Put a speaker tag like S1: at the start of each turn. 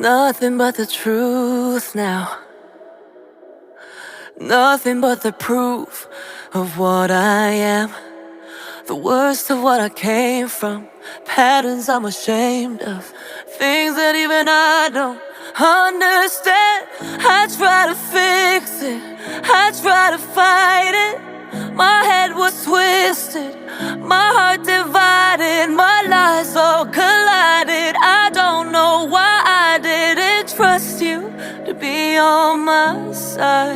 S1: Nothing but the truth now. Nothing but the proof of what I am. The worst of what I came from. Patterns I'm ashamed of. Things that even I don't understand. I try to fix it, I try to fight it. My head was twisted, my heart divided, my lies all collided. I don't know why I didn't trust you to be on my side.